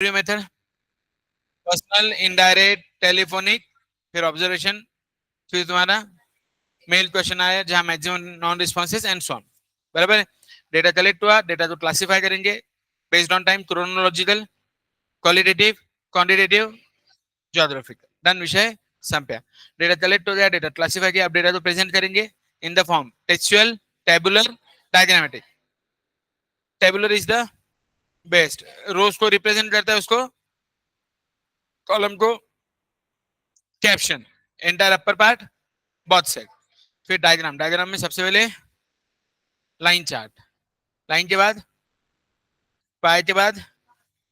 Method, personal, indirect, telephonic, फिर observation, फिर तुम्हारा मेल क्वेश्चन आया जहां maximum non responses and so on. बराबर है। डेटा कलेक्ट हुआ, डेटा को क्लासिफाई करेंगे based on time, chronological, qualitative, quantitative, geographical. Done, विषय संपया। डेटा कलेक्ट हो गया, डेटा क्लासिफाई किया, अब डेटा को प्रेजेंट करेंगे in the form textual, tabular, diagrammatic. Tabular is the best, rows को रिप्रेजेंट करता है, उसको कॉलम को caption, entire upper part, both side. फिर डायग्राम, डायग्राम में सबसे पहले लाइन चार्ट, लाइन के बाद पाई के बाद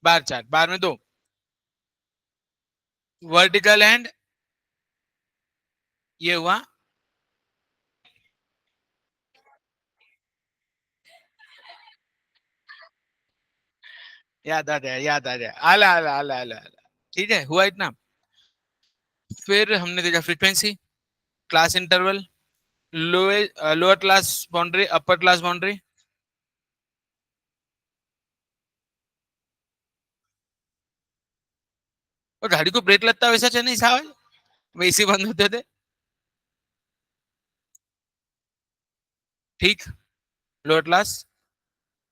बार चार्ट, बार में दो, वर्टिकल एंड ये हुआ, याद आ जाए, याद आ जाए, आला आला आला आला आला। ठीक है, हुआ इतना। फिर हमने देखा frequency, class interval, lower class boundary, upper class boundary. और गाड़ी को ब्रेक लगता है वैसा चल नहीं साहब, वैसे बंद होते थे। ठीक, lower class,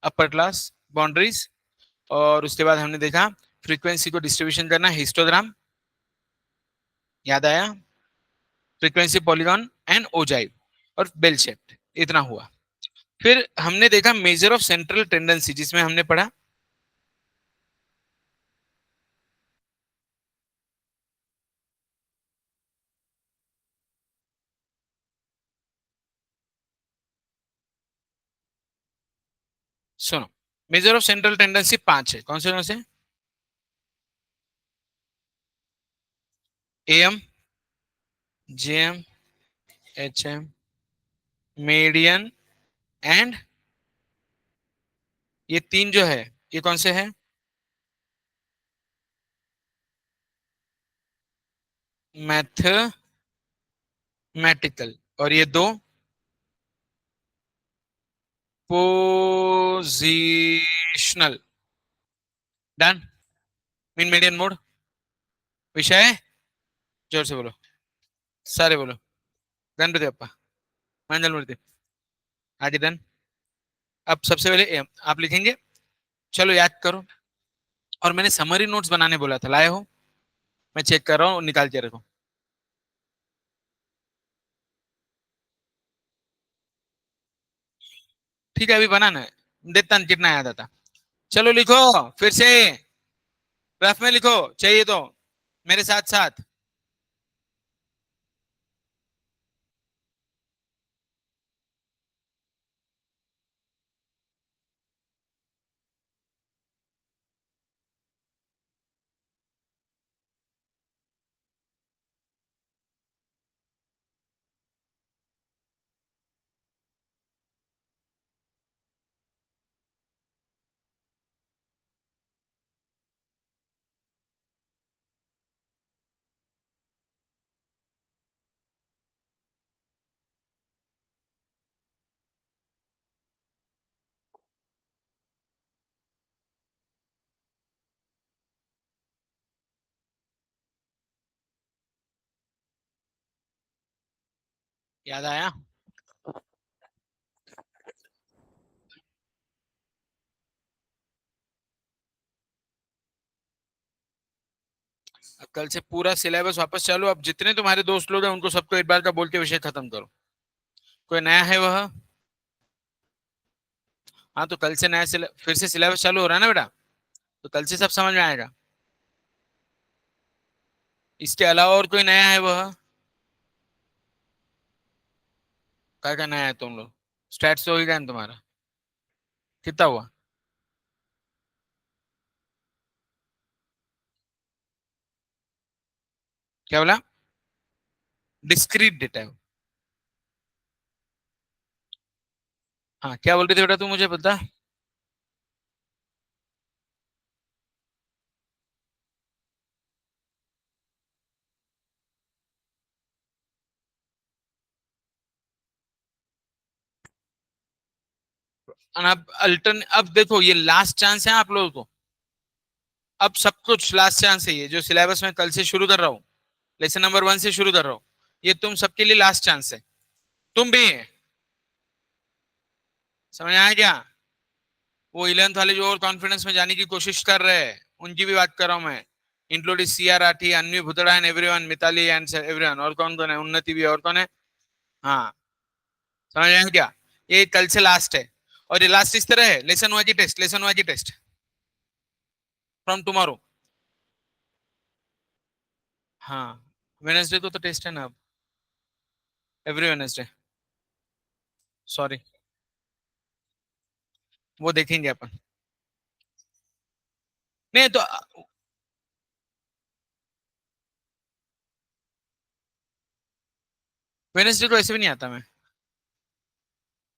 upper class boundaries. और उसके बाद हमने देखा फ्रीक्वेंसी को डिस्ट्रीब्यूशन करना, हिस्टोग्राम, याद आया, फ्रीक्वेंसी पॉलीगॉन एंड ओजाइव और बेल शेप्ड, इतना हुआ। फिर हमने देखा मेजर ऑफ सेंट्रल टेंडेंसी, जिसमें हमने पढ़ा सुनो, मेजर ऑफ सेंट्रल टेंडेंसी पांच है, कौन से? Am, JM, HM, median and ये तीन जो है, ये कौन से है? मैथमेटिकल। और ये दो positional. Done, mean median mode. विषय जोर से बोलो, सारे बोलो। गणपति अप्पा, मंगल मूर्ति, आदि डन। अब सबसे पहले एम आप लिखेंगे, चलो याद करो। और मैंने समरी नोट्स बनाने बोला था, लाए हो? मैं चेक कर रहा हूँ, निकाल के रखो। ठीक है, अभी बनाना है, देखता नहीं कितना याद आता। चलो लिखो फिर से, रफ में लिखो चाहिए तो, मेरे साथ साथ। याद आया? अब कल से पूरा सिलेबस वापस चालू। अब जितने तुम्हारे दोस्त लोग हैं उनको सबको एक बार का बोल के विषय खत्म करो। कोई नया है वह? हाँ, तो कल से फिर से सिलेबस चालू हो रहा है ना बेटा, तो कल से सब समझ में आएगा। इसके अलावा और कोई नया है वह? क्या क्या नया है तुम लोग? स्टैट्स तो हो ही गया ना तुम्हारा, कितना हुआ? क्या बोला? डिस्क्रीट डेटा है। हाँ, क्या बोल रही थी बेटा तू, मुझे बता। अब अल्टरन अब देखो, ये लास्ट चांस है आप लोगों को। अब सब कुछ लास्ट चांस है, ये जो सिलेबस में कल से शुरू कर रहा हूँ, लेसन नंबर 1 से शुरू कर रहा हूँ, ये तुम सबके लिए लास्ट चांस है। तुम भी है, समझ आया क्या? वो 11th वाले जो और कॉन्फिडेंस में जाने की कोशिश कर रहे हैं, उनकी भी बात कर रहा हूँ मैं, including C R Rathi, Anvi Bhutada and everyone, Mitali and everyone, और कौन कौन है, उन्नति भी, और कौन है? हाँ, समझ आया क्या? ये कल से लास्ट है, और ये लास्ट इस तरह है, lesson wise test, lesson wise test from tomorrow. हाँ, वेनेसडे को तो टेस्ट है ना अब, एवरी वेनेसडे। सॉरी, वो देखेंगे अपन। नहीं तो वेनेसडे को ऐसे भी नहीं आता मैं,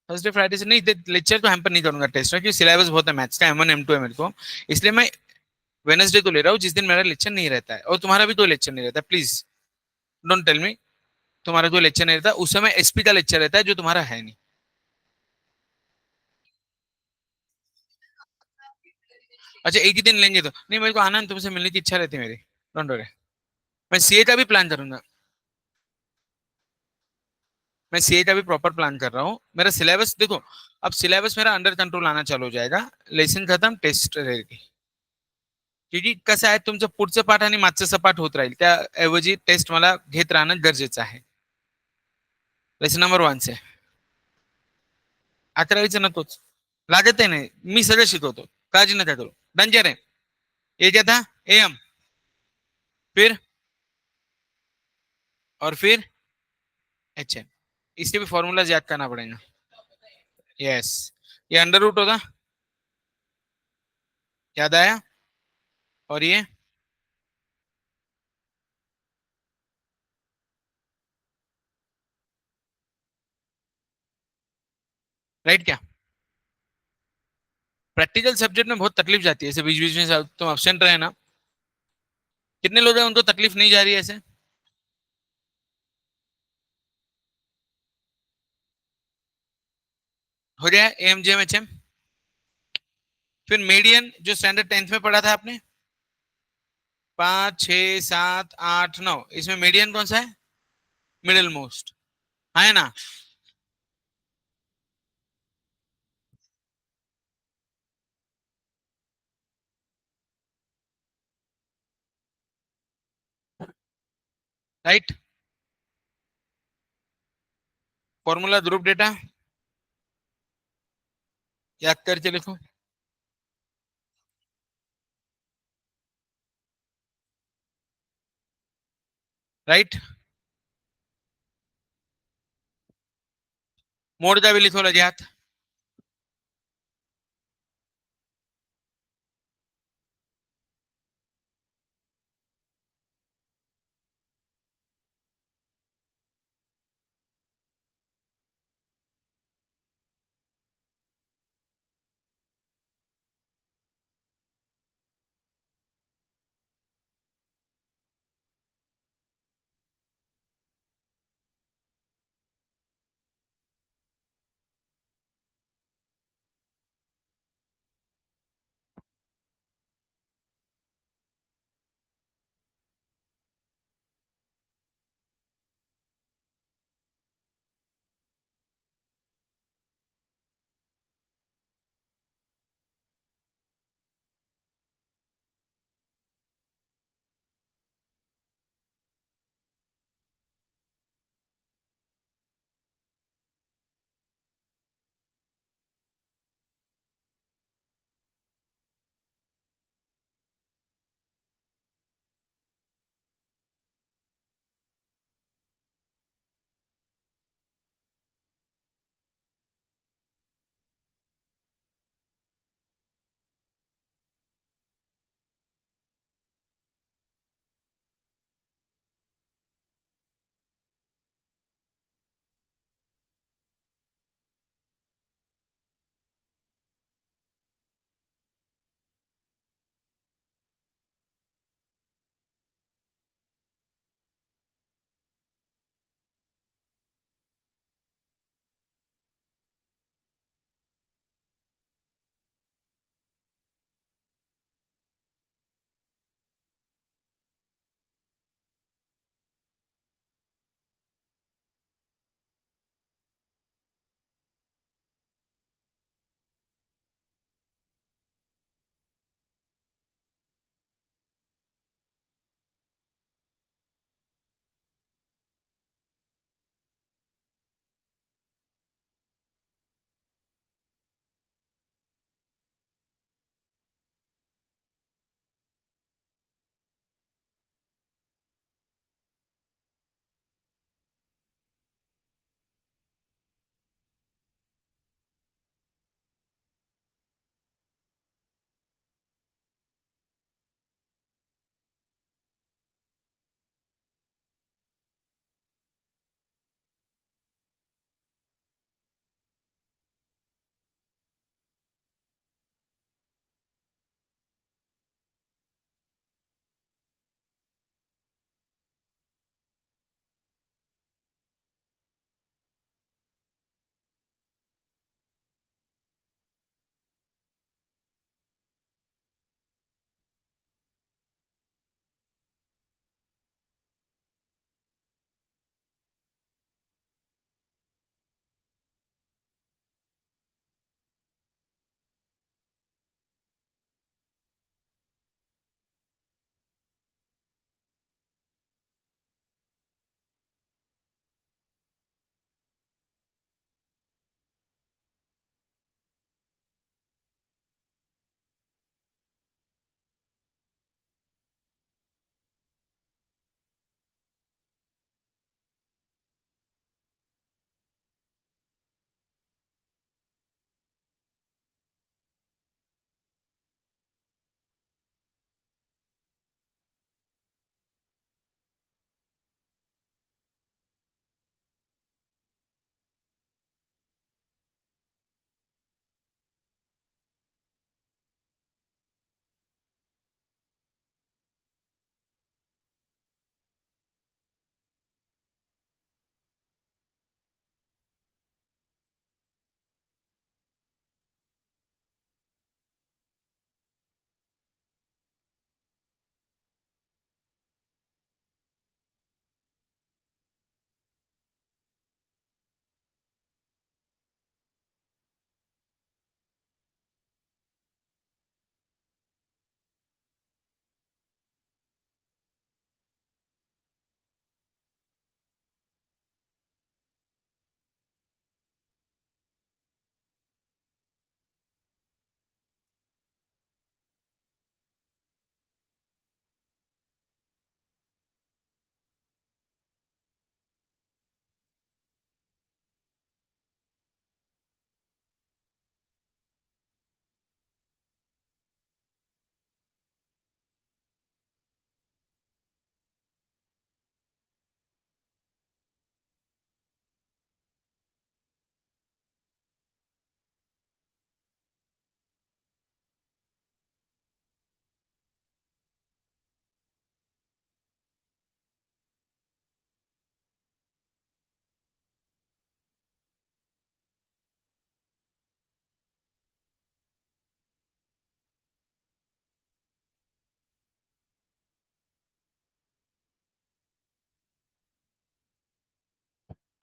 थर्सडे फ्राइडे से नहीं, लेक्चर तो हैम्पर नहीं करूंगा टेस्ट में, क्योंकि सिलेबस बहुत है मैथ्स का, M1 M2 है मेरे को, इसलिए मैं वेनेसडे को ले रहा हूँ जिस दिन मेरा लेक्चर नहीं रहता है, और तुम्हारा भी कोई लेक्चर नहीं रहता, प्लीज डोंट टेल मी तुम्हारा कोई लेक्चर नहीं रहता उस समय, SP का लेक्चर रहता है जो तुम्हारा है नहीं। अच्छा, एक ही दिन लेंगे तो नहीं, मेरे को आना, तुमसे मिलने की इच्छा रहती है मेरी, डोंट वरी। मैं सीए का भी प्लान करूंगा, मैं सीए का भी प्रॉपर प्लान कर रहा हूँ, मेरा सिलेबस देखो, अब सिलेबस मेरा अंडर कंट्रोल आना चालू हो जाएगा, लेसन खत्म, टेस्ट रहेगी, क्योंकि कसं आहे, तुमचं पुढचं पाठ आणि मागचं सपाट होत राहील, त्याऐवजी टेस्ट मला घेत राहणं गरजेचं आहे। लेसन नंबर 1 से 11वीचं नकोच, लागत आहे नाही, मी सगळं शिकवतो, काळजी नका करू, डंजर है। ये क्या था, AM, फिर, और फिर HM, इसके भी फॉर्मूला याद करना पड़ेगा। यस, ये अंडर रूट होगा, याद आया, और ये राइट क्या? प्रैक्टिकल सब्जेक्ट में बहुत तकलीफ जाती है, ऐसे बीच बीच में तुम एब्सेंट रहे ना, कितने लोग हैं उनको तकलीफ नहीं जा रही है ऐसे? हो जाए AMJM HM। फिर मीडियन जो स्टैंडर्ड 10th में पढ़ा था आपने, 5 6 7 8 9, इसमें मीडियन कौन सा है? मिडिल मोस्ट, है ना? राइट, फॉर्मूला ग्रुप डेटा याद करके लिखो। राइट, मोड का भी लिखो लजात।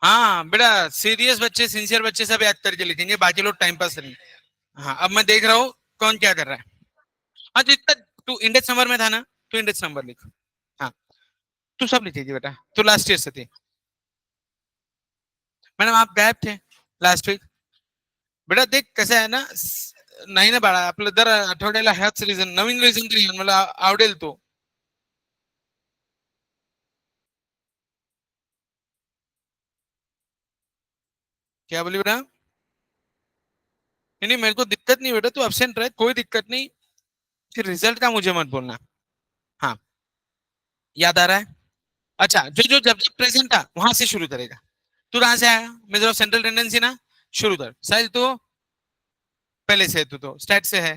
हाँ बेटा, सीरियस बच्चे, सिंसियर बच्चे सब याद करके लिखेंगे, बाकी लोग टाइम पास करेंगे। हाँ अब मैं देख रहा हूँ कौन क्या कर रहा है। हाँ जितना तू इंडेक्स नंबर में था ना, तू इंडेक्स नंबर लिख। हाँ तू सब लिखेगी बेटा, तू लास्ट ईयर से थी। मैडम आप गायब थे लास्ट वीक। बेटा देख कसं आहे ना, नाही ना बाळा, आपलं दर आठवड्याला ह्याच रिझन, नवीन रिझन तरी मला आवडेल तो. क्या बोली बेटा? नहीं नहीं, मेरे को दिक्कत नहीं बेटा, तू अब्सेंट रहे, कोई दिक्कत नहीं। फिर रिजल्ट का मुझे मत बोलना। हाँ याद आ रहा है। अच्छा जो जो जब जब प्रेजेंट था वहां से शुरू करेगा। तू कहां से आया? मेजर ऑफ सेंट्रल टेंडेंसी ना, शुरू कर साहिल। तू पहले से है, तू तो स्टैट से है।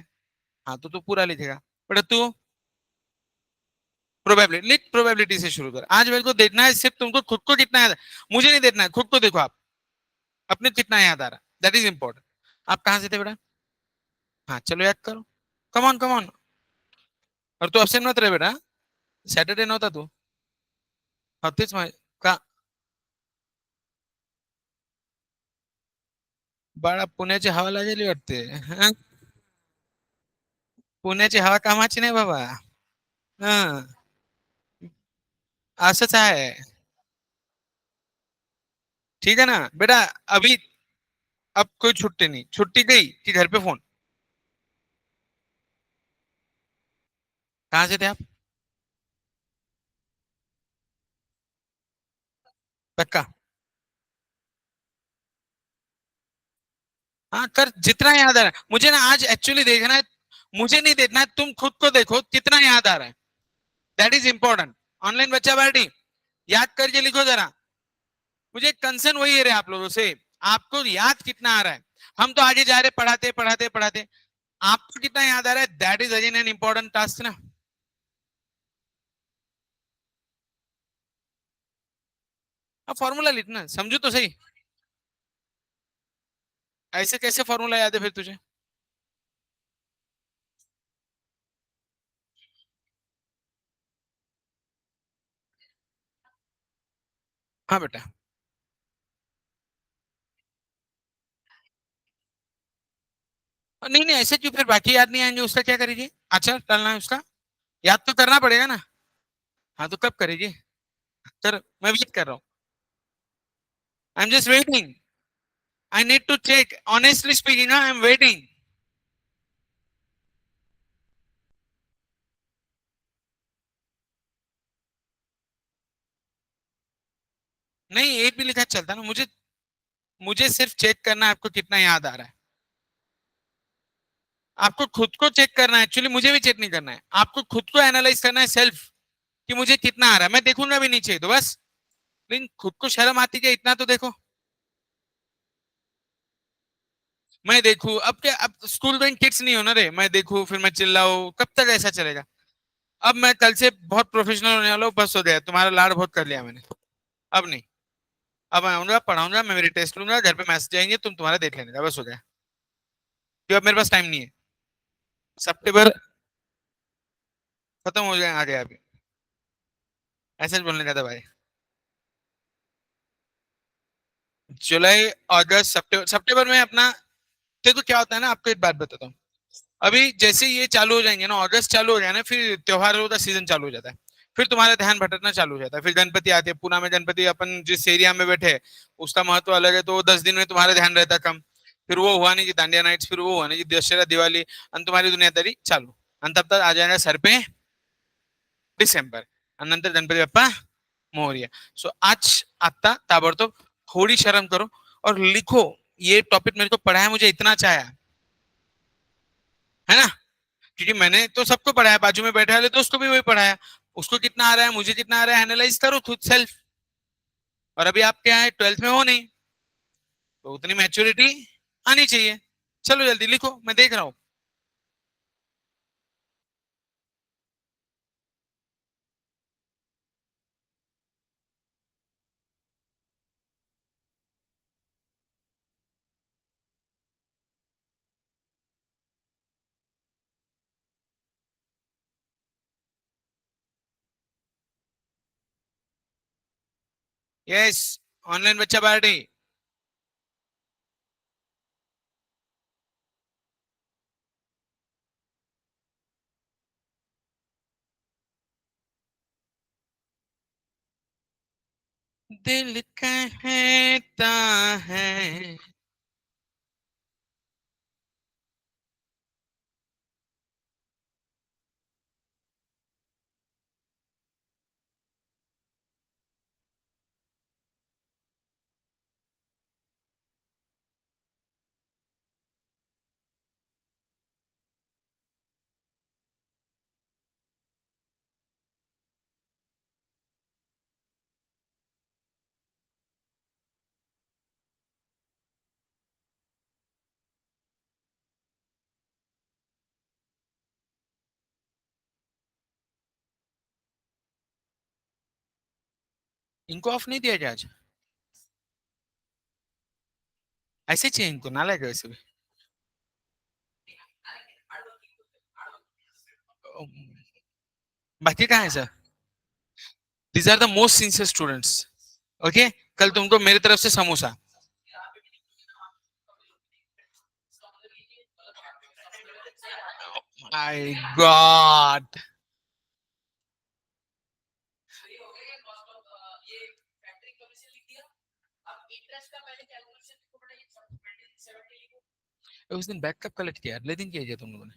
हाँ तो पूरा लिखेगा बेटा। तू प्रोबेबिलिटी लिख, प्रोबेबिलिटी से शुरू कर। आज मेरे को देखना है सिर्फ तुमको खुद को कितना याद है, मुझे नहीं देखना है, खुद को देखो आप अपने कितना याद आ रहा है, दैट इज इंपॉर्टेंट। आप कहाँ से थे बेटा? हाँ चलो याद करो, कम ऑन कम ऑन। और तू अब्सेंट मत रहे बेटा, सॅटर्डे नव्हता तू। हा तेच का बाळा, पुण्याची हवा लागली वाटते हं? पुण्याची हवा कामाची नाही बाबा। हं, असंच आहे। ठीक है ना बेटा। अभी अब कोई छुट्टी नहीं, छुट्टी गई कि घर पे फोन। कहाँ से थे आप? पक्का? हाँ कर, जितना याद आ रहा है मुझे ना, आज एक्चुअली देखना है। मुझे नहीं देखना है, तुम खुद को देखो कितना याद आ रहा है, दैट इज इंपॉर्टेंट। ऑनलाइन बच्चा पार्टी, याद करके लिखो जरा। मुझे कंसर्न वही है रे आप लोगों से, आपको याद कितना आ रहा है। हम तो आगे जा रहे, पढ़ाते पढ़ाते पढ़ाते, आपको कितना याद आ रहा है, that is again an important task ना। अब फॉर्मूला लिखना, समझो तो सही। ऐसे कैसे फॉर्मूला याद है फिर तुझे? हाँ बेटा। नहीं नहीं, ऐसे क्यों, फिर बाकी याद नहीं आएंगे, उसका क्या करेगी? अच्छा डालना है उसका, याद तो करना पड़ेगा ना। हाँ तो कब करेगी? सर मैं वेट कर रहा हूँ, I am just waiting, I need to check, honestly speaking I am waiting. नहीं एक भी लिखा चलता ना मुझे, मुझे सिर्फ चेक करना है आपको कितना याद आ रहा है। आपको खुद को चेक करना है, एक्चुअली मुझे भी चेक नहीं करना है, आपको खुद को एनालाइज करना है सेल्फ, कि मुझे कितना आ रहा है। मैं देखूंगा भी नीचे तो बस, लेकिन खुद को शर्म आती है इतना तो देखो। मैं देखू अब क्या, अब स्कूल गोइंग किड्स नहीं हो ना रे, मैं देखू फिर मैं चिल्लाऊं, कब तक ऐसा चलेगा? अब मैं कल से बहुत प्रोफेशनल होने वाला हूँ, बस हो गया, तुम्हारा लाड़ बहुत कर लिया मैंने। अब नहीं, अब मैं आऊंगा पढ़ाऊंगा, मैं मेरी टेस्ट लूंगा, घर पे मैसेज आएंगे, तुम तुम्हारा देख लेने का, बस हो गया। क्यों अब मेरे पास टाइम नहीं है, सितंबर खत्म हो जाए आ गया अभी, ऐसे बोलने का था भाई। जुलाई, अगस्त, सितंबर, सितंबर में अपना, देखो क्या होता है ना, आपको एक बात बताता हूँ। अभी जैसे ये चालू हो जाएंगे ना, अगस्त चालू हो जाए ना, फिर त्योहारों का सीजन चालू हो जाता है, फिर तुम्हारा ध्यान भटकना चालू हो जाता है, फिर गणपति आते हैं, पुणे में गणपति, अपन जिस एरिया में बैठे हैं, उसका महत्व अलग है, तो वो 10 दिन में तुम्हारा ध्यान रहता है कम। फिर वो हुआ नहीं कि दांडिया नाइट्स, फिर वो हुआ नहीं कि दशहरा दिवाली, आणि तुम्हारी दुनियादारी चालू, आणि तब तक आ जाएगा सर पे डिसेंबर, आणि नंतर गणपती बाप्पा मोरया। सो आज आता ताबड़तोब थोड़ी शर्म करो और लिखो, ये टॉपिक मेरे को पढ़ा है, मुझे इतना अच्छा आया है ना, क्योंकि मैंने तो सबको पढ़ाया, बाजू में बैठे वाले दोस्त को भी वही पढ़ाया, उसको कितना आ रहा है, मुझे कितना आ रहा है, एनालाइज करो खुद सेल्फ। और अभी आप क्या है, 12th में हो नहीं, तो उतनी मैच्योरिटी आनी चाहिए। चलो जल्दी लिखो, मैं देख रहा हूँ। यस, ऑनलाइन बच्चा पार्टी। दिल कहता है। इनको ऑफ नहीं दिया जाए आज? ऐसे चाहिए इनको, ना लगे वैसे भी। बाकी कहाँ है sir? These are the most sincere students. Okay, कल तुमको मेरी तरफ से समोसा। My God. उस दिन बैकअप कलेक्ट किया, अगले दिन किया तुम लोगों ने?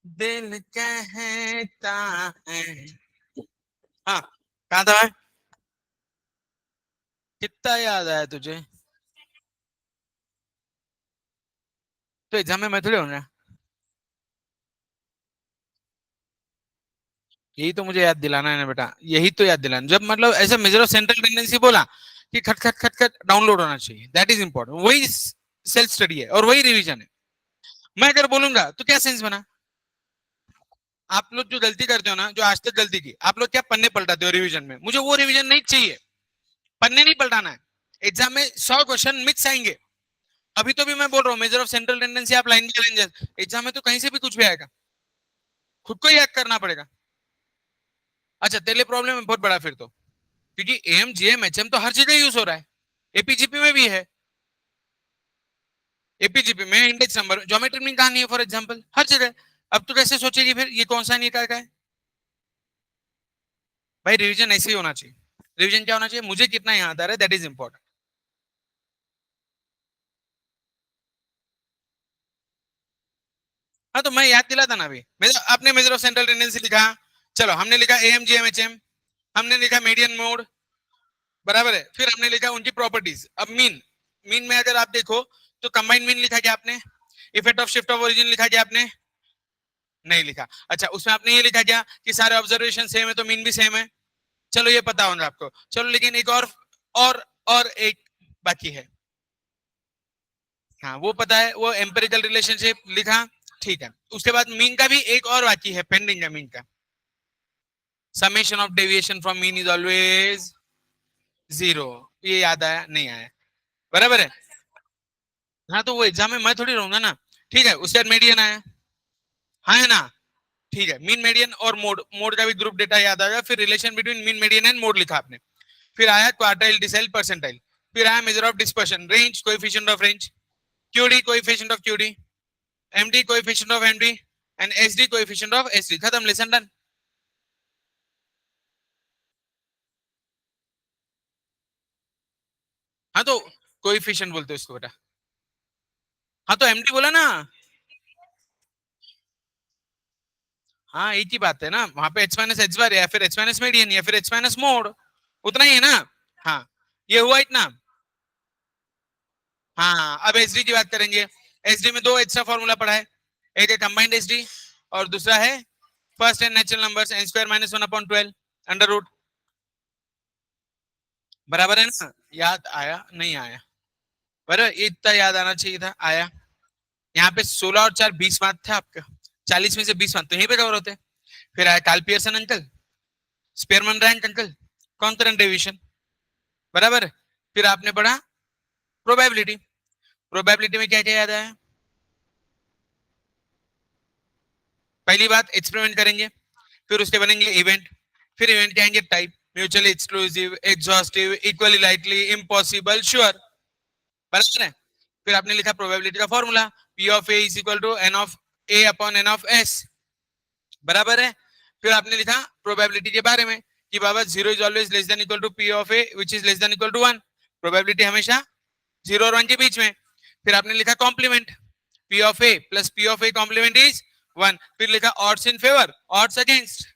दिल कहता है। हाँ, कहाँ था मैं? कितना याद आया तुझे? तो एग्जाम में मैं थोड़ी होना। यही तो मुझे याद दिलाना है ना बेटा, यही तो याद दिलाना। जब मतलब ऐसे मेजर ऑफ सेंट्रल टेंडेंसी बोला कि खट खट खट खट डाउनलोड होना चाहिए, दैट इज इंपॉर्टेंट। वही सेल्फ स्टडी है और वही रिवीजन है। मैं अगर बोलूंगा तो क्या सेंस बना? आप लोग जो गलती करते हो ना, जो आज तक गलती की, आप लोग क्या पन्ने पलटाते हो रिवीजन में? मुझे वो रिवीजन नहीं चाहिए। पन्ने नहीं पलटाना है। एग्जाम में 100 क्वेश्चन मिक्स आएंगे। अभी तो भी मैं बोल रहा हूँ मेजर ऑफ सेंट्रल टेंडेंसी, आप लाइन चैलेंजेस, एग्जाम में तो कहीं से भी कुछ भी आएगा, खुद को ही हैक करना पड़ेगा। अच्छा, तेरे लिए प्रॉब्लम है बहुत बड़ा फिर तो, क्योंकि एम जीएम एचएम तो हर जगह यूज हो रहा है। एपीजीपी में भी है। एपीजीपी में इंडेक्स नंबर, ज्योमेट्री में कहा नहीं है फॉर एग्जाम्पल, हर जगह। अब तो कैसे सोचेगी फिर ये कौन सा नहीं का है? भाई रिवीजन ऐसे ही होना चाहिए। रिवीजन क्या होना चाहिए? मुझे कितना याद आ रहा है, दैट इज इंपॉर्टेंट। हाँ, तो मैं याद दिलाता ना अभी। आपने मेजर ऑफ सेंट्रल टेंडेंसी लिखा, चलो हमने लिखा एएम जीएम एचएम, हमने लिखा मीडियन मोड, बराबर है। फिर हमने लिखा उनकी प्रॉपर्टीज। अब मीन, मीन में अगर आप देखो तो कंबाइंड मीन लिखा क्या आपने? Effect of shift of origin लिखा क्या आपने? नहीं लिखा। अच्छा, उसमें आपने ये लिखा क्या कि सारे ऑब्जर्वेशन सेम है तो मीन भी सेम है? चलो ये पता होगा आपको। चलो लेकिन एक और और एक बाकी है। हाँ, वो पता है, वो एम्पेरिकल रिलेशनशिप लिखा, ठीक है। उसके बाद मीन का भी एक और बाकी है, पेंडिंग है मीन का। Summation of deviation from mean is always zero. ये याद आया नहीं आया? बराबर है। हाँ, तो वो एग्जाम में मैं थोड़ी रहूंगा ना। ठीक है, उसके बाद मीडियन आया, हाँ है ना? ठीक है, मीन मीडियन और मोड, मोड का भी ग्रुप डेटा याद आ गया। फिर relation between mean median and mode लिखा आपने। फिर आया क्वार्टाइल डिसाइल परसेंटाइल। फिर आया measure of dispersion, range coefficient of range, QD coefficient of QD, MD coefficient of MD and SD coefficient of SD. खत्म, लेसन डन। हाँ, तो coefficient बोलते हो इसको बेटा। हाँ, तो एमडी बोला ना। हाँ, एक ही बात है ना, वहां पे एच माइनस एच बार या फिर एच माइनस मीडियन या फिर एच माइनस मोड, उतना ही है ना। हाँ, ये हुआ इतना। हाँ, अब एसडी की बात करेंगे। एसडी में दो एक्स्ट्रा फॉर्मूला पढ़ा है। एक है कंबाइंड एसडी और दूसरा है first and natural numbers n square minus 1/12 under root. बराबर है ना? याद आया नहीं आया? बराबर, इतना याद आना चाहिए था, आया। यहाँ पे 16 और 4 20 मार्क था आपका। 40 में से 20 मार्क तो यहीं पे कवर होते। फिर आया Karl Pearson uncle, Spearman rank uncle, concurrent deviation, बराबर। फिर आपने पढ़ा प्रोबेबिलिटी। प्रोबेबिलिटी में क्या क्या याद आया? पहली बात एक्सपेरिमेंट करेंगे, फिर उसके बनेंगे इवेंट, फिर इवेंट के आएंगे type, mutually exclusive, exhaustive, equally likely, impossible, sure, बराबर है। फिर आपने लिखा प्रोबेबिलिटी का formula, P of A is equal to n of A upon n of S, बराबर है। फिर आपने लिखा प्रोबेबिलिटी के बारे में कि बाबा zero is always less than equal to P of A which is less than equal to 1। Probability हमेशा जीरो और 1 के बीच में। फिर आपने लिखा complement, P of A plus P of A complement is 1। फिर लिखा odds in favour, odds against,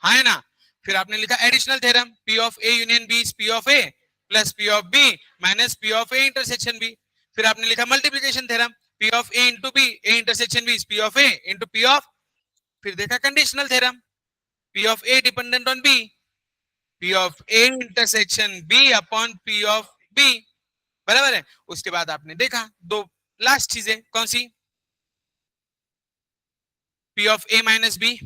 हाँ है ना? फिर आपने लिखा additional theorem, P of A union B is P of A plus P of B minus P of A intersection B. फिर आपने लिखा multiplication theorem, P of A into B, A intersection B is P of A into P of. फिर देखा conditional theorem, P of A dependent on B, P of A intersection B upon P of B, बराबर है। उसके बाद आपने देखा दो last चीजें कौन सी? P of A minus B,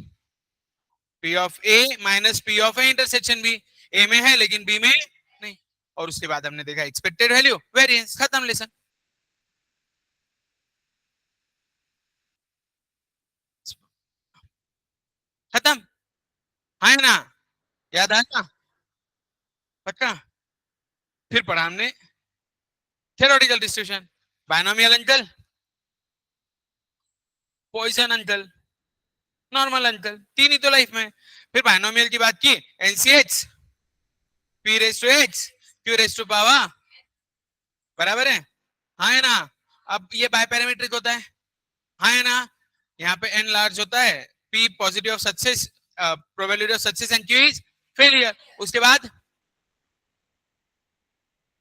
P of A minus P of A intersection B, A में है लेकिन बी में नहीं। और उसके बाद हमने देखा एक्सपेक्टेड वैल्यू, वेरिएंस, खत्म लेसन। खत्म, है ना? याद आया? पक्का? फिर पढ़ा हमने theoretical distribution, binomial uncle, Poisson uncle, normal uncle, तीन ही तो लाइफ में। फिर बायनोमियल की बात की, NCH, P raise to x, q raise to power, बराबर है, हाँ है ना? अब ये बाय पैरामीट्रिक होता है, हाँ है ना? यहाँ पे n लार्ज होता है, p positive of success, probability of success and q is failure. उसके बाद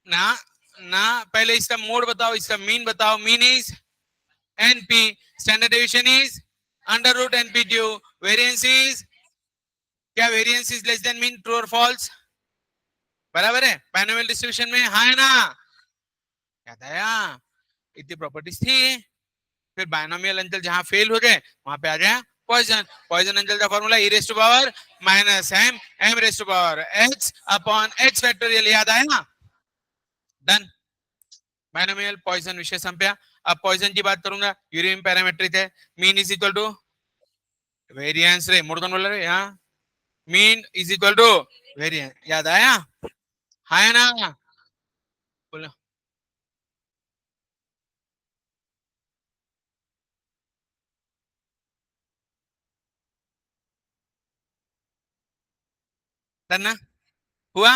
ना ना पहले इसका मोड बताओ, इसका मीन बताओ। Mean is np, standard deviation is under root np/q, variance is, क्या variance is less than mean, true और फॉल्स? बराबर है, बायनोमियल डिस्ट्रीब्यूशन में, हाँ है ना? याद आया? इतनी प्रॉपर्टीज थी। फिर बायनोमियल अंचल जहां फेल हो गए वहां पे आ गया पॉइजन। पॉइजन अंचल का formula e raise to power minus m raise to power h upon h factorial. याद आया ना? डन। बायनोमियल पॉइजन विषय संपया। अब पॉइजन की बात करूंगा, यूरियम पैरामेट्रिक है। Mean is equal to variance रे, मोड़ कौन बोल रहे यहाँ? Mean is equal to variance. याद आया? हाँ है ना? बोलो। डन ना? हुआ?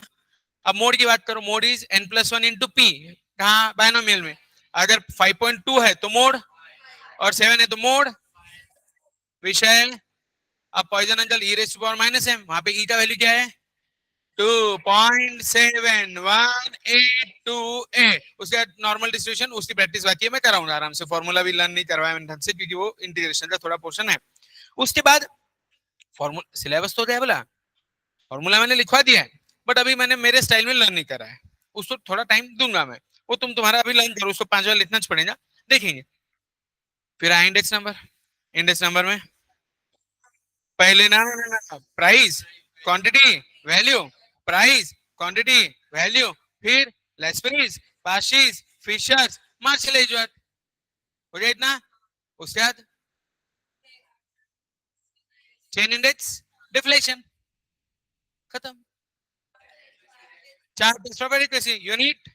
अब मोड की बात करो, mode is n+1 into P. कहा? बायनोमियल में। अगर 5.2 है तो मोड, और 7 है तो मोड। विषय, अब पॉइजन अंचल e raise to power minus m, वहां पे e का वैल्यू क्या है? 2.7182। उसके बाद नॉर्मल डिस्ट्रीब्यूशन, उसकी प्रैक्टिस बाकी है, मैं कराऊंगा आराम से। फॉर्मूला भी लर्न नहीं करवाया मैंने ढंग से, क्योंकि वो इंटीग्रेशन का थोड़ा पोर्शन है। उसके बाद फॉर्मूला सिलेबस तो गया बोला, फॉर्मूला मैंने लिखवा दिया है, बट अभी मैंने मेरे स्टाइल में लर्न नहीं करा है। उसको थोड़ा टाइम दूंगा मैं। वो तुम्हारा अभी लर्न करो, उसको 5 बार लिखना पड़ेगा, देखेंगे। फिर आए इंडेक्स नंबर। इंडेक्स नंबर में पहले ना price, quantity, value, price, quantity, value, फिर लेस्परीज, पाशीज, फिशर्स, मार्शल एजवर्थ। हो गया इतना? उसके बाद चेन इंडेक्स, डिफ्लेशन, खत्म। चार स्ट्रॉबेरी कैसी यूनिट।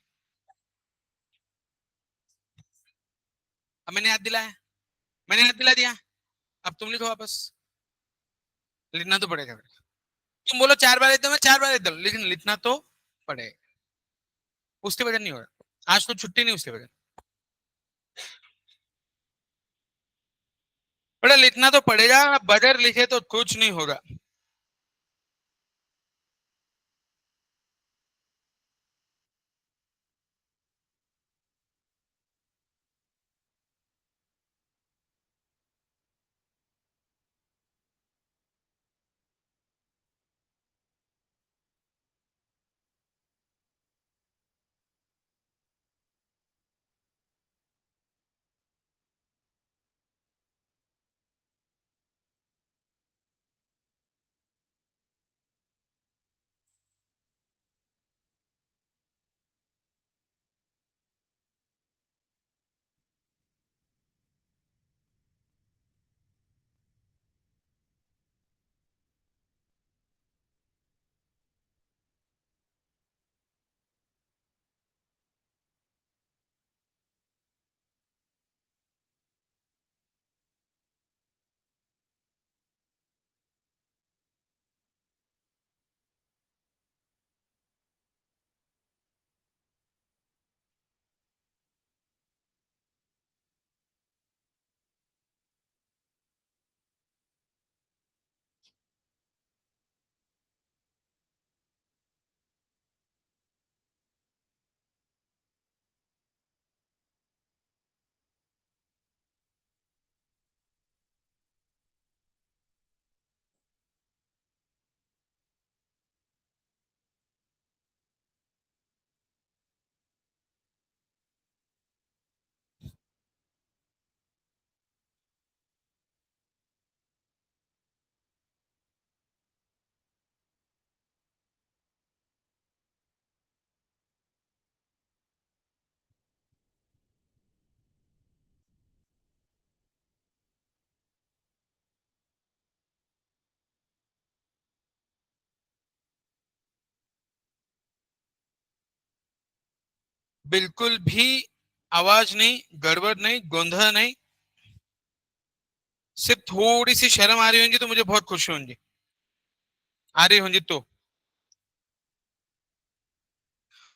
अब मैंने याद दिलाया, मैंने याद दिला दिया। अब तुम लिखो वापस, लिखना तो पड़ेगा। तुम बोलो 4 बार एकदम, मैं 4 बार एकदम, लेकिन लिखना तो पड़ेगा। उसके बगैर नहीं होगा, आज तो छुट्टी नहीं उसके बगैर। बड़ा लिखना तो पड़ेगा, बगैर लिखे तो कुछ नहीं होगा। बिल्कुल भी आवाज नहीं, गड़बड़ नहीं, गोंधा नहीं। सिर्फ थोड़ी सी शर्म आ रही होंगी तो मुझे बहुत खुशी होंगी, आ रही होंगी तो।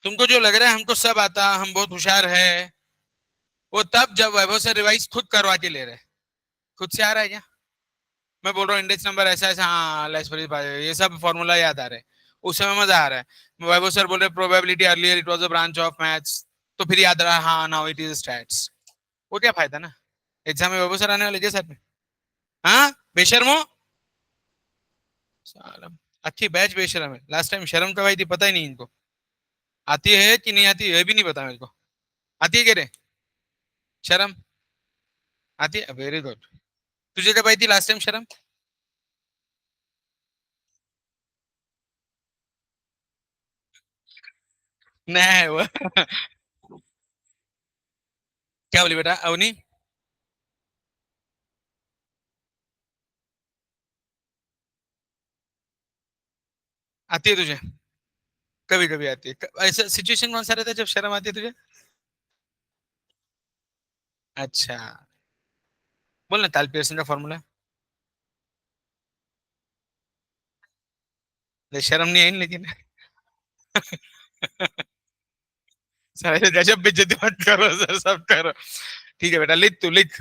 तुमको जो लग रहा है हमको सब आता, हम बहुत होशियार है, वो तब जब वैभव से रिवाइज खुद करवा के ले रहे। खुद से आ रहा है क्या? मैं बोल रहा हूँ इंडेक्स नंबर ऐसा ऐसा, हाँ लेस ये सब फॉर्मूला याद आ रहा है, उस समय मजा आ रहा है। वैभव सर बोल रहे probability earlier it was a branch of maths, तो फिर याद रहा, हाँ नाउ इट इज स्टैट्स। वो क्या फायदा ना, एग्जाम में वैभव सर आने वाले क्या सर में? हाँ बेशर्मो, साला, अच्छी बैच बेशरम है। लास्ट टाइम शर्म तो भाई थी, पता ही नहीं इनको आती है कि नहीं आती है भी नहीं पता मेरे को। आती है क्या रे शर्म? आती है, वेरी गुड। तुझे कब आई थी लास्ट टाइम शर्म? नहीं वो क्या बोली बेटा अवनी? आती है तुझे? कभी कभी आती है। ऐसा सिचुएशन कौन सा रहता है जब शर्म आती है तुझे? अच्छा, बोल ना ताल पियर्सन का फॉर्मूला। शर्म नहीं आई ना, लेकिन सारे गजब बेइज्जती मत करो सर, सब करो। ठीक है बेटा, लिख तू लिख।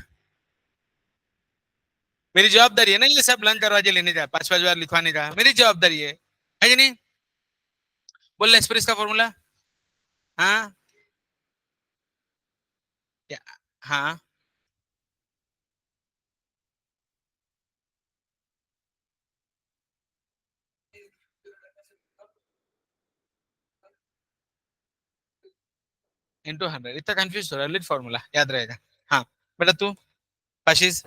मेरी जवाबदारी है ना ये सब लंच दरवाजे लेने का, पांच पांच बार लिखवाने का, मेरी जवाबदारी है कि नहीं? बोल एक्सप्रेस का फॉर्मूला। हाँ क्या? हाँ, इंटू 100, इतना कंफ्यूज हो रहा है, लिट फॉर्मूला याद रहेगा। हाँ बेटा तू, पाशीज।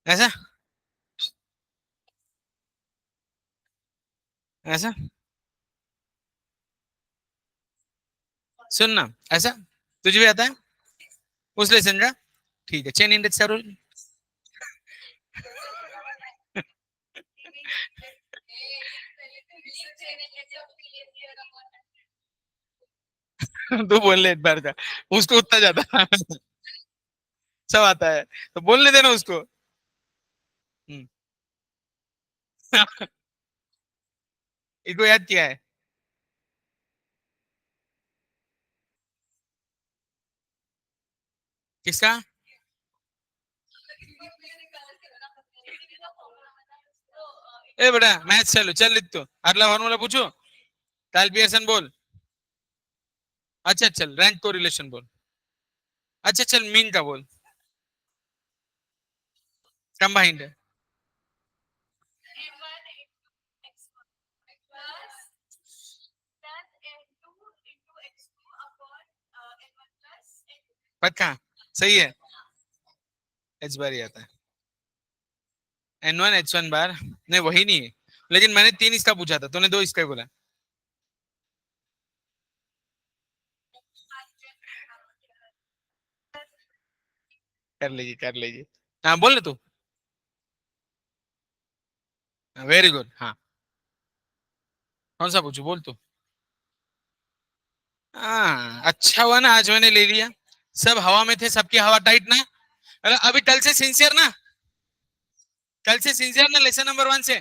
ऐसा ऐसा सुन ना, ऐसा तुझे भी आता है उस लेसन का? ठीक है, चेन इंडेक्स का रूल। तू बोल ले एक बार का, उसको उतना ज्यादा सब आता है, तो बोलने देना उसको। हम्म। इसको याद किया है? किसका? ए बेटा मैथ चलो चल, लिख तो अगला फॉर्मूला पूछो। टाइल पियर्सन बोल। अच्छा चल, रैंक को रिलेशन बोल। अच्छा चल, मीन का बोल। कंबाइंड। पक्का? सही है। एच बार ही आता है। N1 H1 बार नहीं, वही नहीं है, लेकिन मैंने तीन इसका पूछा था, तूने दो इसका ही बोला। कर लीजिए कर लीजिए। हाँ बोल ना तू। वेरी गुड, हाँ। कौन सा पूछू, बोल तू। हाँ अच्छा हुआ ना आज मैंने ले लिया, सब हवा में थे, सबकी हवा टाइट ना। अरे अभी कल से सिंसियर ना, कल से सिंसियर ना लेसन नंबर 1 से।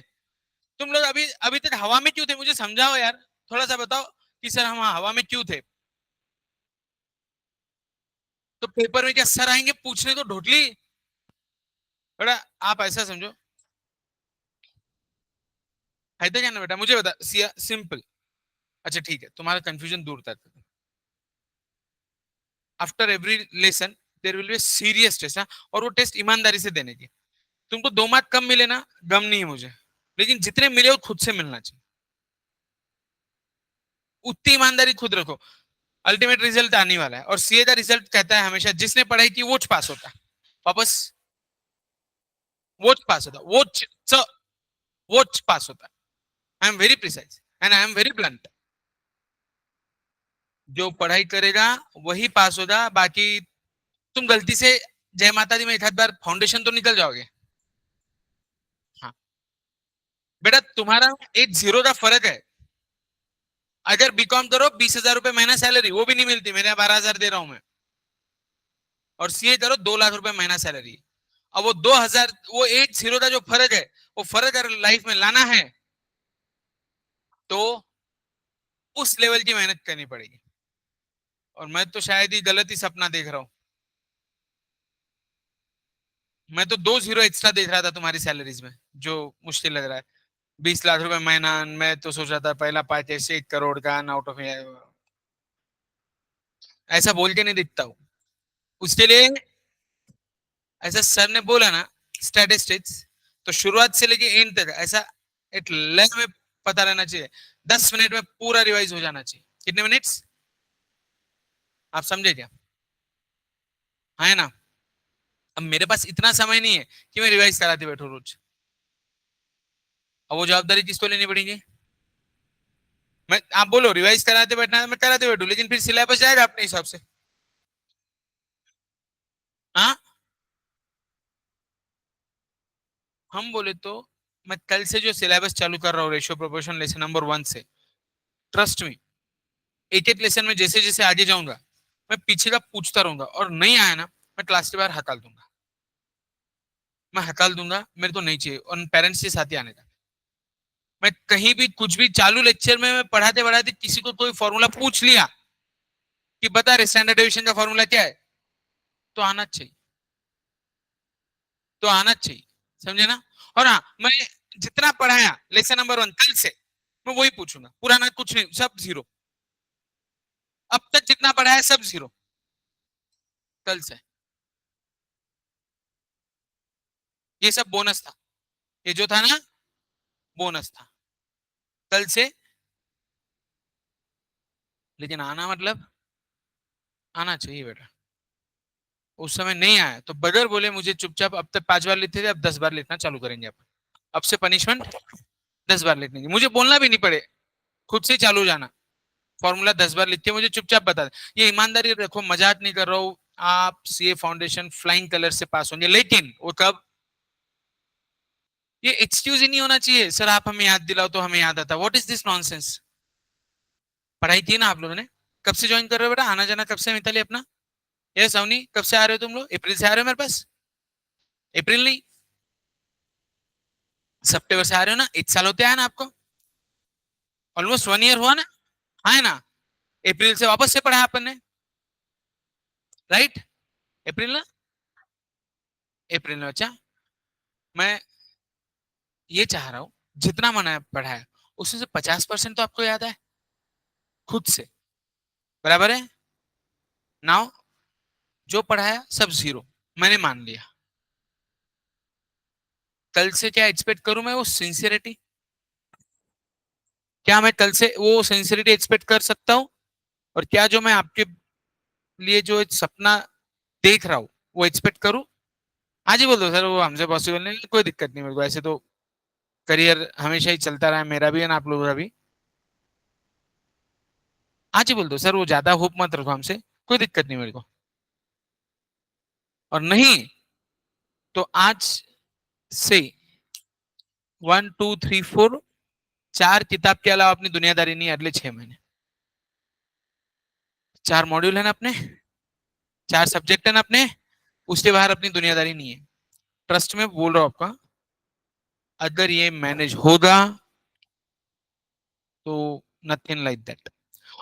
तुम लोग अभी अभी तक हवा में क्यों थे, मुझे समझाओ यार, थोड़ा सा बताओ कि सर हम हवा में क्यों थे। तो पेपर में क्या सर आएंगे पूछने, तो ढोटली। बेटा आप ऐसा समझो, है तो क्या ना बेटा, मुझे बता सिया सिंपल। अच्छा ठीक है, तुम्हारा कंफ्यूजन दूर था। After every lesson there will be serious test, और वो टेस्ट ईमानदारी से देने की। तुमको 2 मार्क कम मिले ना, गम नहीं है मुझे, लेकिन जितने मिले वो खुद से मिलना चाहिए, उतनी ईमानदारी खुद रखो। अल्टीमेट रिजल्ट आने वाला है, और सीए का रिजल्ट कहता है हमेशा जिसने पढ़ाई की वो पास होता है। वापस, वो पास होता, वो पास होता है। I am very precise and I am very blunt. जो पढ़ाई करेगा वही पास होगा, बाकी तुम गलती से जय माता दी में एक आध बार फाउंडेशन तो निकल जाओगे। हाँ बेटा, तुम्हारा एक जीरो का फर्क है। अगर बीकॉम करो, 20,000 रुपए महीना सैलरी, वो भी नहीं मिलती, मेरे यहाँ 12,000 दे रहा हूं मैं। और सीए करो 2 लाख रुपए महीना सैलरी। अब वो 2,000, वो 8 जीरो का जो फर्क है, वो फर्क अगर लाइफ में लाना है तो उस लेवल की मेहनत करनी पड़ेगी। और मैं तो शायद ही गलत ही सपना देख रहा हूं। मैं तो 2 जीरो एक्स्ट्रा देख रहा था तुम्हारी सैलरीज में, जो मुश्किल लग रहा है। 20 लाख रुपए महीना, मैं तो सोच रहा था पहला पार्ट ऐसे 1 करोड़ का आउट ऑफ, ऐसा बोल के नहीं दिखता हूँ। उसके लिए ऐसा सर ने बोला ना, स्टैटिस्टिक्स, तो शुरुआत से लेके एंड तक ऐसा एक लेग में पता रहना चाहिए। 10 मिनट में पूरा रिवाइज हो जाना चाहिए। कितने मिनट्स, आप समझे क्या? है ना? अब मेरे पास इतना समय नहीं है कि मैं रिवाइज कराते बैठू रोज। अब वो जवाबदारी किसको लेनी पड़ेगी? मैं, आप बोलो रिवाइज कराते बैठना है, मैं कराते बैठू, लेकिन फिर सिलेबस जाएगा अपने हिसाब से। हाँ, हम बोले तो मैं कल से जो सिलेबस चालू कर रहा हूँ रेशियो प्रोपोर्शन लेसन नंबर 1 से, ट्रस्ट मी, एक एक लेसन में जैसे जैसे आगे जाऊंगा मैं पीछे का पूछता रहूंगा, और नहीं आया ना मैं क्लास के बाहर हकाल दूंगा। मैं हकाल दूंगा, मेरे को नहीं चाहिए, और पेरेंट्स के साथ ही आने का। मैं कहीं भी कुछ भी चालू लेक्चर में मैं पढ़ाते पढ़ाते किसी को कोई फॉर्मूला पूछ लिया कि बता रहे स्टैंडर्ड डेविएशन का फॉर्मूला क्या है, तो आना चाहिए, तो आना चाहिए। समझे ना? और हाँ, मैं जितना पढ़ाया लेसन नंबर 1 कल से, मैं वही पूछूंगा, पुराना कुछ नहीं, सब जीरो। अब तक जितना पढ़ाया सब जीरो कल से। ये सब बोनस था, ये जो था ना बोनस था कल से। लेकिन आना मतलब आना चाहिए बेटा। उस समय नहीं आया तो बगैर बोले मुझे चुपचाप, अब तक 5 बार लिखते थे, अब 10 बार लिखना चालू करेंगे अपन। अब से पनिशमेंट 10 बार लिखने की, मुझे बोलना भी नहीं पड़े, खुद से चालू हो जाना। फॉर्मूला 10 बार लिख के मुझे चुपचाप बता दे। ये ईमानदारी रखो, मजाक नहीं कर रहा हूँ। आप सीए फाउंडेशन फ्लाइंग कलर से पास होंगे, लेकिन वो कब, ये एक्सक्यूज ही नहीं होना चाहिए सर आप हमें याद दिलाओ तो हमें याद आता। What is this nonsense? पढ़ाई की ना आप लोगों ने? कब से ज्वाइन कर रहे हो बेटा, आना जाना कब से मिताली अपना? ये सवनी कब से आ रहे हो तुम लोग? अप्रैल से आ रहे हो मेरे पास? अप्रैल नहीं, सितंबर से आ रहे हो ना? 1 साल होते हैं ना आपको, ऑलमोस्ट 1 ईयर हुआ ना? है ना? अप्रैल से वापस से पढ़ा अपन ने, राइट? अप्रैल ना, अप्रैल में बच्चा। मैं ये चाह रहा हूँ जितना मैंने पढ़ा है उसमें से 50% तो आपको याद है खुद से, बराबर है? नाउ जो पढ़ाया सब जीरो, मैंने मान लिया। कल से क्या एक्सपेक्ट करूं मैं? वो सिंसियरिटी। क्या मैं कल से वो सिंसियरिटी एक्सपेक्ट कर सकता हूँ? और क्या जो मैं आपके लिए जो एक सपना देख रहा हूँ वो एक्सपेक्ट करूं? आज ही बोल दो सर वो हमसे पॉसिबल नहीं, कोई दिक्कत नहीं मेरे को, ऐसे तो करियर हमेशा ही चलता रहा है, मेरा भी है ना आप लोगों का भी। आज ही बोल दो सर वो ज्यादा होप मत रखो हमसे, कोई दिक्कत नहीं मेरे को। और नहीं तो आज से 1 2 3 4 4 किताब के अलावा अपनी दुनियादारी नहीं है अगले 6 महीने। 4 मॉड्यूल है ना अपने, 4 सब्जेक्ट है ना अपने, उसके बाहर अपनी दुनियादारी नहीं है। ट्रस्ट में बोल रहा हूं आपका, अगर ये मैनेज होगा तो नथिंग लाइक दैट,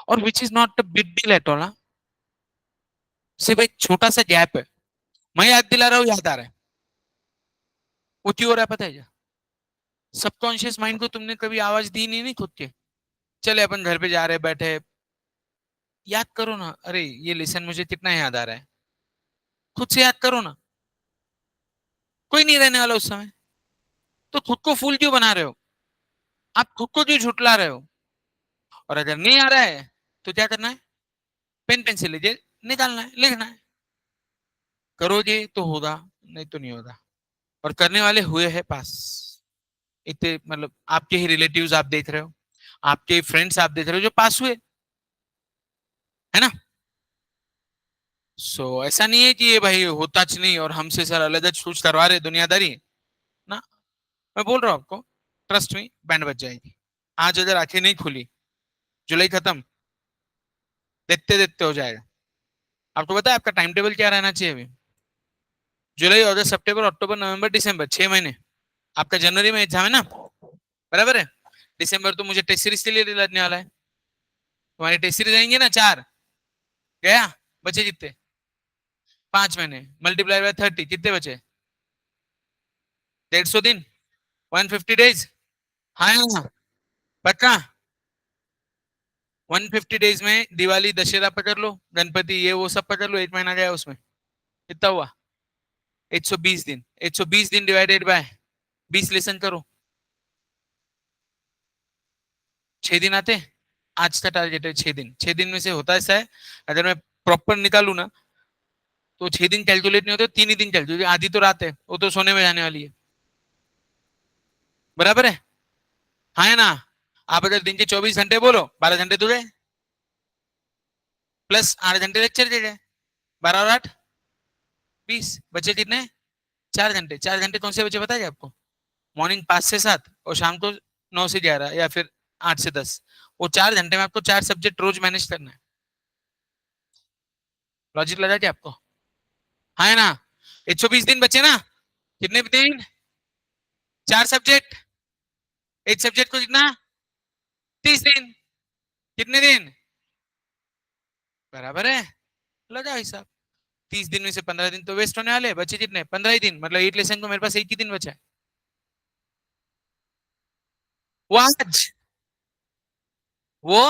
और which is not a big deal at all. सिर्फ एक छोटा सा गैप है, मैं याद दिला रहा हूँ, याद आ रहा है। वो क्यों हो रहा है पता है क्या? सबकॉन्शियस माइंड को तुमने कभी आवाज दी नहीं, नहीं खुद के, चले अपन घर पे जा रहे बैठे, याद करो ना, अरे ये लेसन मुझे कितना याद आ रहा है, खुद से याद करो ना। कोई नहीं रहने वाला उस समय, तो खुद को फूल क्यों बना रहे हो? आप खुद को क्यों झुटला रहे हो? और अगर नहीं आ रहा है तो क्या करना है? पेन पेंसिल लीजिए, निकालना है, लिखना है। करोगे तो होगा, नहीं तो नहीं होगा। और करने वाले हुए हैं पास, इतने मतलब आपके ही रिलेटिव्स आप देख रहे हो, आपके फ्रेंड्स आप देख रहे हो जो पास हुए, है ना? ऐसा नहीं है कि ये भाई होता च नहीं और हमसे सर अलग कुछ करवा रहे दुनियादारी ना। मैं बोल रहा हूँ आपको, ट्रस्ट में बैंड बज जाएगी। आज अगर आंखें नहीं खुली, जुलाई खत्म, देखते देखते हो जाएगा। आपको पता है आपका टाइम टेबल क्या रहना चाहिए अभी? जुलाई, अगस्त, सितंबर, अक्टूबर, नवंबर, दिसंबर, 6 महीने। आपका जनवरी में एग्जाम है ना, बराबर है? दिसंबर तो मुझे टेस्ट सीरीज के लिए लगने वाला है। तुम्हारी टेस्ट सीरीज आएंगे ना 4, गया, बचे कितने? 5 महीने मल्टीप्लाई बाय 30, कितने बचे? 150 दिन, 150 डेज। हाँ हाँ, पक्का। 150 डेज में दिवाली दशहरा पकड़ लो, गणपति ये वो सब पकड़ लो, 1 महीना गया उसमें। कितना हुआ? 120 दिन। 120 दिन डिवाइडेड बाय 20 लेसन करो, 6 दिन आते हैं। आज का टारगेट है 6 दिन। 6 दिन में से होता ऐसा है, अगर मैं प्रॉपर निकालू ना तो 6 दिन कैलकुलेट नहीं होते, 3 ही दिन कैलकुलेट, आधी तो रात है, वो तो सोने में जाने वाली है, बराबर है? हाँ है ना? आप अगर दिन के 24 घंटे बोलो, 12 घंटे तो गए, प्लस 8 घंटे लेक्चर के गए, 12 और 8 20, बचे कितने? 4 घंटे। 4 घंटे कौन से बचे पता है आपको? मॉर्निंग 5 से 7 और शाम को 9 से 11 या फिर 8 से 10। वो 4 घंटे में आपको 4 सब्जेक्ट रोज मैनेज करना है। लॉजिक लगा क्या आपको? हाँ है ना? 120 दिन बचे ना, कितने दिन? 4 सब्जेक्ट, एक सब्जेक्ट को कितना? 30 दिन, कितने दिन? बराबर है, लगा हिसाब। 30 दिन में से 15 दिन तो वेस्ट होने वाले, बचे कितने? 15 ही दिन, मतलब 8 लेसन को मेरे पास एक ही दिन बचा है, वो आज, वो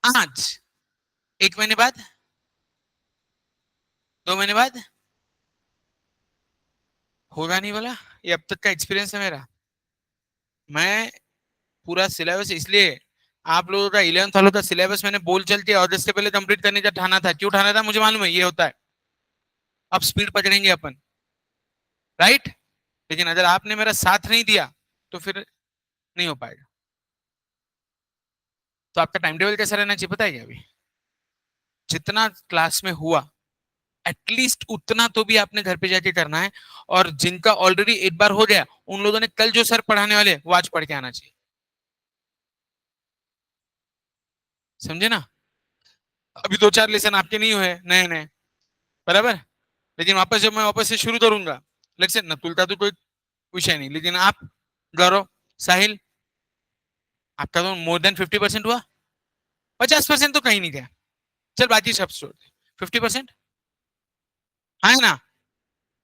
आज। 1 महीने बाद, 2 महीने बाद होगा नहीं बोला, ये अब तक का एक्सपीरियंस है मेरा। मैं पूरा सिलेबस, इसलिए आप लोगों का 11th वालों का सिलेबस मैंने बोल चल के अगस्त से पहले कंप्लीट करने का ठाना था। क्यों ठाना था मुझे मालूम है, ये होता है, अब स्पीड पकड़ेंगे अपन, राइट? लेकिन अगर आपने मेरा साथ नहीं दिया तो फिर नहीं हो पाएगा। तो आपका टाइम टेबल कैसा रहना चाहिए पता है क्या? अभी जितना क्लास में हुआ एटलीस्ट उतना तो भी आपने घर पे जाके करना है। और जिनका ऑलरेडी एक बार हो गया, उन लोगों ने कल जो सर पढ़ाने वाले वो आज पढ़ के आना चाहिए, समझे ना? अभी 2-4 लेसन आपके नहीं हुए नए नए, बराबर? लेकिन वापस जब मैं वापस से शुरू करूंगा, लेक्चर नकुल का तो कोई विषय नहीं, लेकिन आप, गौरव, साहिल, आपका तो मोर देन 50% हुआ। 50% तो कहीं नहीं गया, चल बाकी सब छोड़ दे। 50%, हाँ है ना?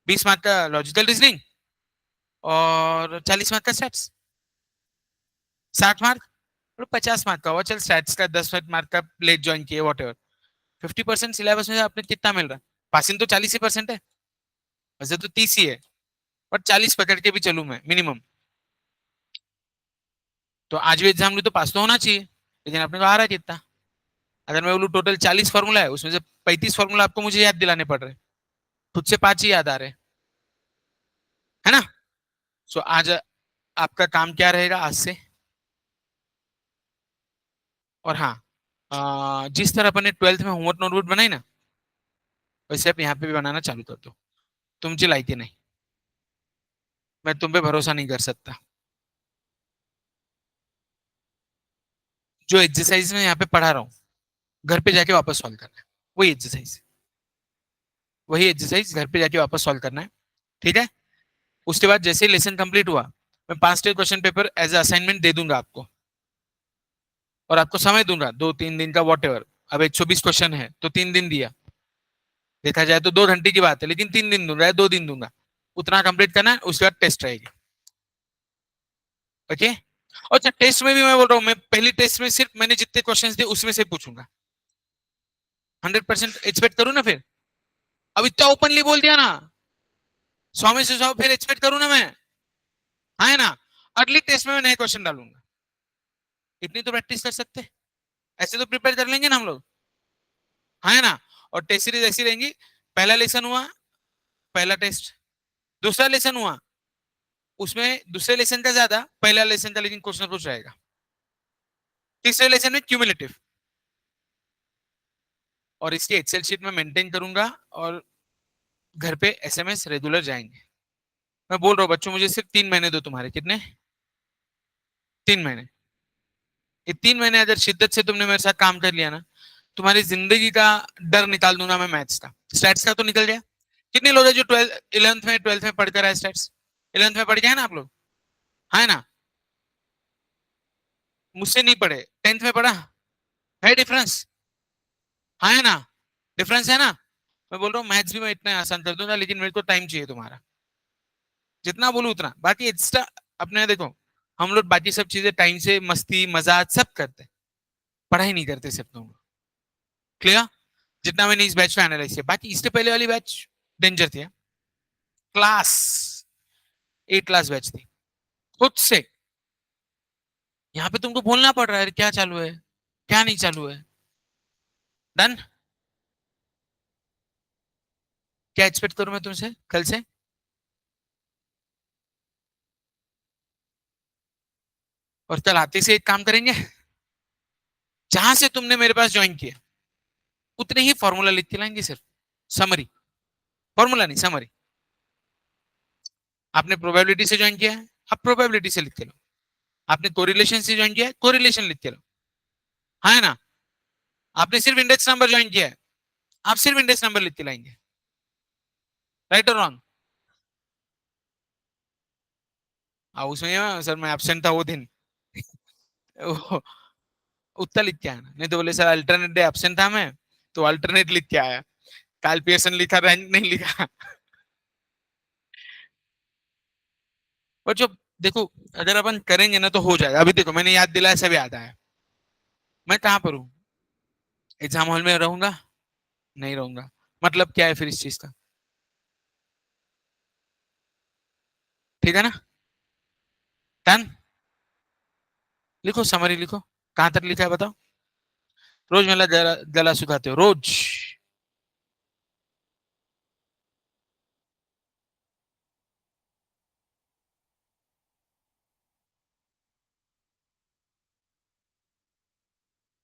20 मार्क का लॉजिकल रीजनिंग और 40 मार्क का स्टैट्स, 60 मार्क और 50 मार्क का हुआ, चल स्टैट्स का 10 मार्क का लेट ज्वाइन किए वॉट एवर। 50% सिलेबस में आपने कितना मिल रहा है? पासिंग तो 40 ही % है, वैसे तो 30 ही है, बट 40 पकड़ के भी चलू मैं मिनिमम। तो आज भी एग्जाम में तो पास तो होना चाहिए, लेकिन अपने को आ रहा है कितना? अगर मैं बोलूँ टोटल 40 फॉर्मूला है, उसमें से 35 फॉर्मूला आपको मुझे याद दिलाने पड़ रहे हैं, खुद से 5 ही याद आ रहे हैं, है ना? सो आज आपका काम क्या रहेगा आज से? और हाँ, जिस तरह अपने 12th में होमवर्क नोटबुक बनाई ना, वैसे आप यहाँ पे भी बनाना चालू कर दो। तुम चिल्लाई के नहीं, मैं तुम पे भरोसा नहीं कर सकता। जो एक्सरसाइज में यहाँ पे पढ़ा रहा हूँ, घर पे जाके वापस सॉल्व करना है, वही एक्सरसाइज, वही एक्सरसाइज घर पे जाके वापस सॉल्व करना है, ठीक है? उसके बाद जैसे ही लेसन कंप्लीट हुआ, मैं 5 क्वेश्चन पेपर एज असाइनमेंट दे दूंगा आपको, और आपको समय दूंगा 2-3 दिन का वॉट एवर। अब 120 क्वेश्चन है तो 3 दिन दिया, देखा जाए तो 2 घंटे की बात है, लेकिन 3 दिन दूंगा या 2 दिन दूंगा, उतना कंप्लीट करना है। उसके बाद टेस्ट रहेगी, ओके? और अच्छा, टेस्ट में भी मैं बोल रहा हूँ, मैं पहली टेस्ट में सिर्फ मैंने जितने क्वेश्चन दिए उसमें से पूछूंगा, 100% एक्सपेक्ट करूँ ना फिर? अब इतना ओपनली बोल दिया ना, 100 में से 100 फिर एक्सपेक्ट करूँ ना मैं? हाँ है ना? अगली टेस्ट में मैं नए क्वेश्चन डालूंगा, इतनी तो प्रैक्टिस कर सकते हैं, ऐसे तो प्रिपेयर कर लेंगे ना हम लोग, हाँ है ना? और टेस्ट सीरीज ऐसी रहेंगी, पहला लेसन हुआ, पहला टेस्ट, दूसरा लेसन हुआ, उसमें दूसरे लेसन का ज्यादा, पहला लेसन का लेकिन कुछ ना कुछ रहेगा, तीसरे लेसन में क्यूमुलेटिव। और इसकी एक्सेल शीट में मेंटेन करूंगा, और घर पे एसएमएस रेगुलर जाएंगे। मैं बोल रहा हूँ बच्चों, मुझे सिर्फ 3 महीने दो, तुम्हारे कितने? 3 महीने। ये 3 महीने अगर शिद्दत से तुमने मेरे साथ काम कर लिया ना, तुम्हारी जिंदगी का डर निकाल दूंगा मैं मैथ्स का। स्टैट्स का तो निकल जाए। कितने लोग हैं जो 11th में 12th में पढ़कर आए स्टैट्स? 11th में पढ़ के है ना आप लोग? है ना? मुझसे नहीं पढ़े, 10th में पढ़ा। है डिफरेंस? है ना? डिफरेंस है ना? मैं बोल रहा हूँ मैथ्स भी मैं इतना आसान कर दूंगा, लेकिन मेरे को टाइम चाहिए तुम्हारा। जितना बोलूँ उतना, बाकी एक्स्ट्रा अपने देखो, हम लोग बाकी सब चीजें टाइम से मस्ती मजाक सब करते हैं, पढ़ाई नहीं करते सिर्फ तुम। क्लियर? जितना मैंने इस बैच में एनालाइज किया, बाकी इससे पहले वाली बैच डेंजर थी। क्लास 8 क्लास बैच थी खुद से। यहाँ पे तुमको बोलना पड़ रहा है क्या चालू है, क्या नहीं चालू है। डन। क्या एक्सपेक्ट करूं मैं तुमसे कल से? और कल आते से एक काम करेंगे, जहां से तुमने मेरे पास ज्वाइन किया उतने ही फॉर्मूला लिख के लाएंगे, सिर्फ समरी। फॉर्मूला नहीं, समरी। आपने प्रोबेबिलिटी से ज्वाइन किया है, आप प्रोबेबिलिटी से लिख के लो। आपने कोरिलेशन से ज्वाइन किया है, कोरिलेशन लिख के लो। हाँ है ना? आपने सिर्फ इंडेक्स नंबर ज्वाइन किया है, आप सिर्फ इंडेक्स नंबर लिख के लाएंगे। राइट और रॉन्ग? उसमें सर मैं एब्सेंट था वो दिन। वो, उतना लिख के आया ना, नहीं तो बोले सर अल्टरनेट डे एब्सेंट था मैं, तो अल्टरनेट लिख के आया। काल पियर्सन लिखा, रैंक नहीं लिखा। और जो देखो, अगर अपन करेंगे ना तो हो जाएगा। अभी देखो मैंने याद दिलाया, सब याद आया। मैं कहाँ पर हूँ? एग्जाम हॉल में रहूंगा? नहीं रहूंगा। मतलब क्या है फिर इस चीज का? ठीक है ना? डन। लिखो, समरी लिखो। कहां तक लिखा है बताओ? रोज मेला गला, गला सुखाते हो रोज।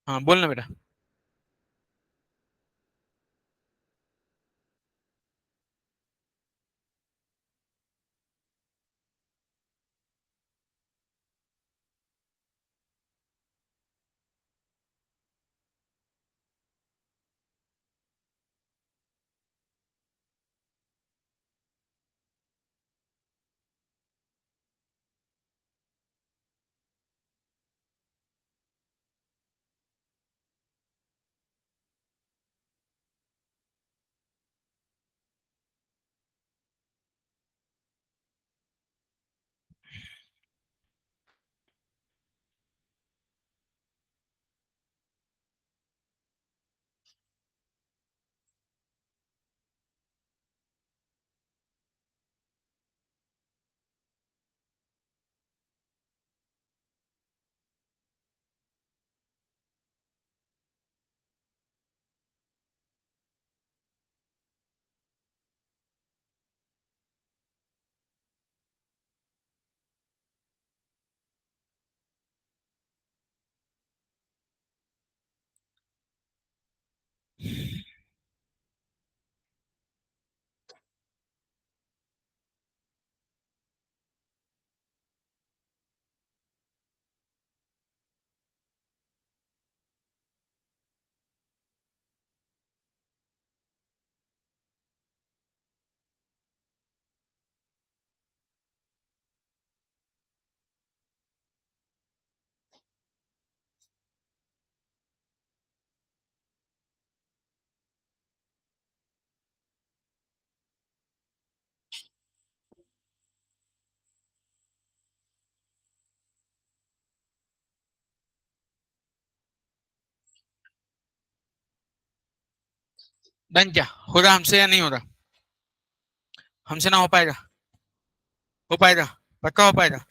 हाँ बोलना बेटा। डन। क्या हो रहा हमसे या नहीं हो रहा? हमसे ना हो पाएगा? हो पाएगा? पक्का हो पाएगा?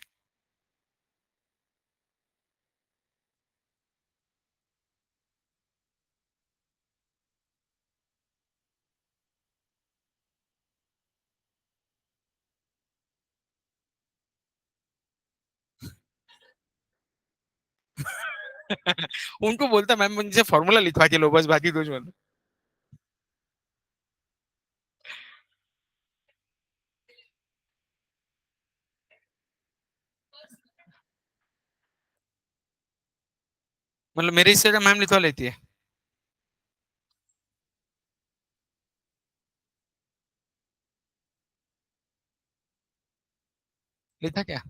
उनको बोलता मैम मुझे फॉर्मूला लिखवा के लो बस, बाकी कुछ बोलो। मतलब मेरे हिस्से का मैम लिखवा लेती है? लिखा क्या?